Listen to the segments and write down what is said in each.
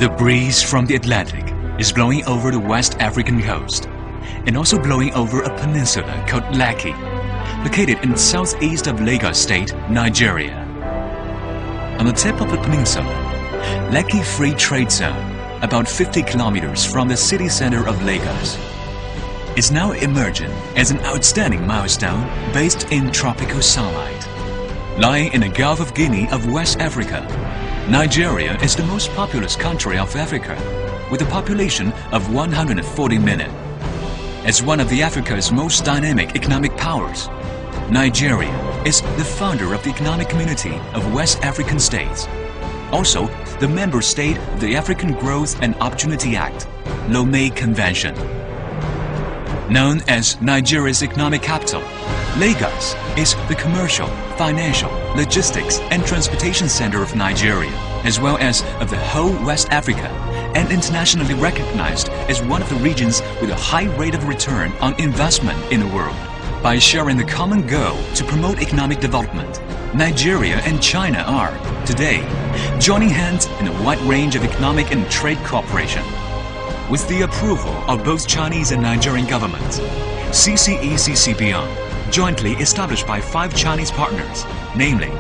The breeze from the Atlantic is blowing over the West African coast and also blowing over a peninsula called Lekki, located in the southeast of Lagos State, Nigeria. On the tip of the peninsula, Lekki Free Trade Zone, about 50 kilometers from the city center of Lagos, is now emerging as an outstanding milestone based in tropical sunlight. Lying in the Gulf of Guinea of West Africa, Nigeria is the most populous country of Africa, with a population of 140 million. As one of the Africa's most dynamic economic powers, Nigeria is the founder of the Economic Community of West African States, also the member state of the African Growth and Opportunity Act, Lomé Convention. Known as Nigeria's economic capital, Lagos is the commercial, financial, logistics and transportation center of Nigeria, as well as of the whole West Africa, and internationally recognized as one of the regions with a high rate of return on investment in the world. By sharing the common goal to promote economic development, Nigeria and China are, today, joining hands in a wide range of economic and trade cooperation. With the approval of both Chinese and Nigerian governments, CCE-CCBeyond, jointly established by 5 Chinese partners, namely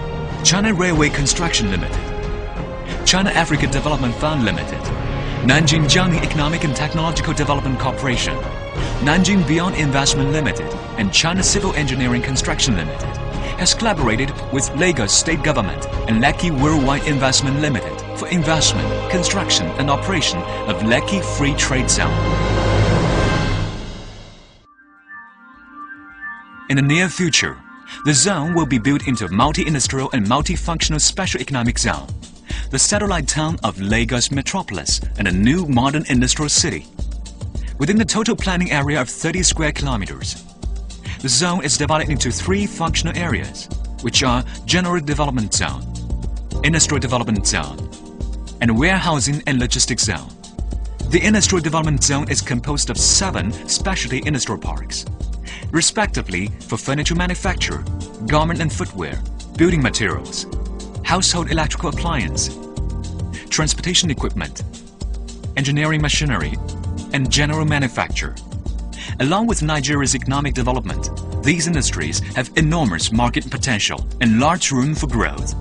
China Railway Construction Limited, China Africa Development Fund Limited, Nanjing Jiangning Economic and Technological Development Corporation, Nanjing Beyond Investment Limited, and China Civil Engineering Construction Limited, has collaborated with Lagos State Government and Lekki Worldwide Investment Limited for investment, construction and operation of Lekki Free Trade Zone. In the near future, the zone will be built into a multi-industrial and multifunctional special economic zone, the satellite town of Lagos Metropolis and a new modern industrial city. Within the total planning area of 30 square kilometers, the zone is divided into 3 functional areas, which are General Development Zone, Industrial Development Zone, and Warehousing and Logistics Zone. The Industrial Development Zone is composed of 7 specialty industrial parks, respectively for furniture manufacture, garment and footwear, building materials, household electrical appliance, transportation equipment, engineering machinery, and general manufacture. Along with Nigeria's economic development, these industries have enormous market potential and large room for growth.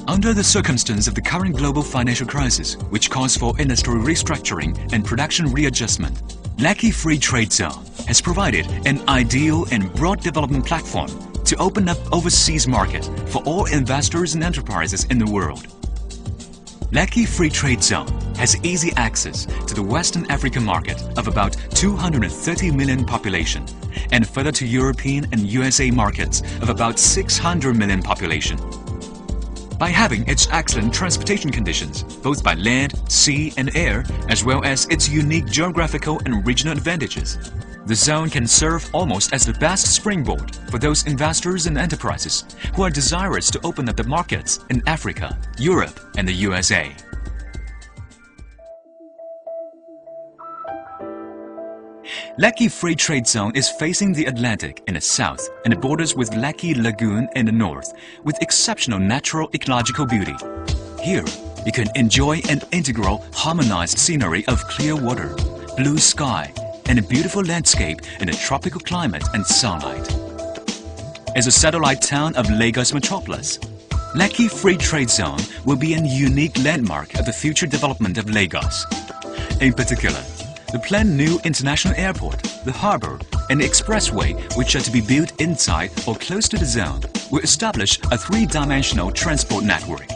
Under the circumstance of the current global financial crisis, which calls for industrial restructuring and production readjustment, Lekki Free Trade Zone has provided an ideal and broad development platform to open up overseas market for all investors and enterprises in the world. Lekki Free Trade Zone has easy access to the Western African market of about 230 million population and further to European and USA markets of about 600 million population. By having its excellent transportation conditions, both by land, sea and air, as well as its unique geographical and regional advantages, the zone can serve almost as the best springboard for those investors and enterprises who are desirous to open up the markets in Africa, Europe and the USA. Lekki Free Trade Zone is facing the Atlantic in the south and it borders with Lekki Lagoon in the north with exceptional natural ecological beauty. Here, you can enjoy an integral harmonized scenery of clear water, blue sky, and a beautiful landscape in a tropical climate and sunlight. As a satellite town of Lagos Metropolis, Lekki Free Trade Zone will be a unique landmark of the future development of Lagos. In particular, the planned new international airport, the harbour, and the expressway, which are to be built inside or close to the zone, will establish a 3-dimensional transport network.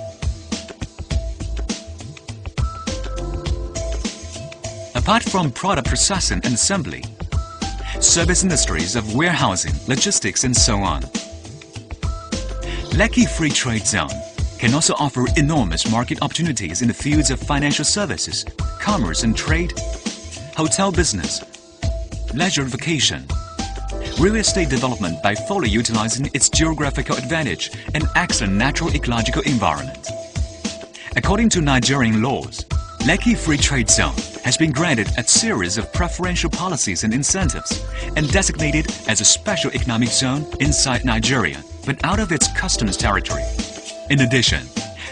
Apart from product processing and assembly, service industries of warehousing, logistics and so on, Lekki Free Trade Zone can also offer enormous market opportunities in the fields of financial services, commerce and trade, hotel business, leisure vacation, real estate development by fully utilizing its geographical advantage and excellent natural ecological environment. According to Nigerian laws, Lekki Free Trade Zone has been granted a series of preferential policies and incentives and designated as a special economic zone inside Nigeria, but out of its customs territory. In addition,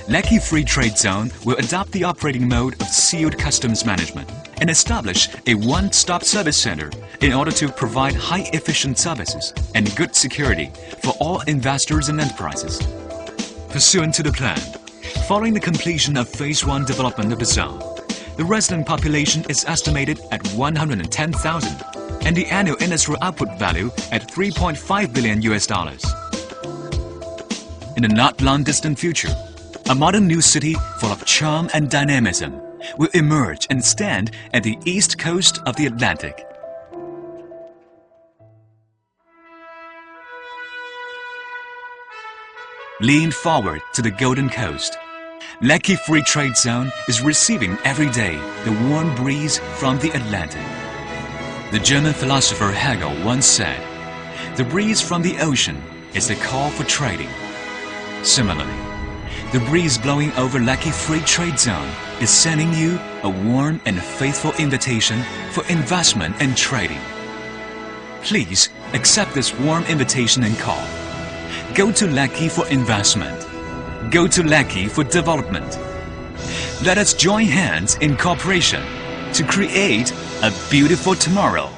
Lekki Free Trade Zone will adopt the operating mode of sealed customs management and establish a one-stop service center in order to provide high-efficient services and good security for all investors and enterprises. Pursuant to the plan, following the completion of Phase 1 development of the zone, the resident population is estimated at 110,000 and the annual industrial output value at $3.5 billion. In the not long distant future, a modern new city full of charm and dynamism will emerge and stand at the east coast of the Atlantic. Lean forward to the Golden Coast, Lekki Free Trade Zone is receiving every day the warm breeze from the Atlantic. The German philosopher Hegel once said, "The breeze from the ocean is the call for trading." Similarly, the breeze blowing over Lekki Free Trade Zone is sending you a warm and faithful invitation for investment and trading. Please accept this warm invitation and call. Go to Lekki for investment. Go to Lekki for development. Let us join hands in cooperation to create a beautiful tomorrow.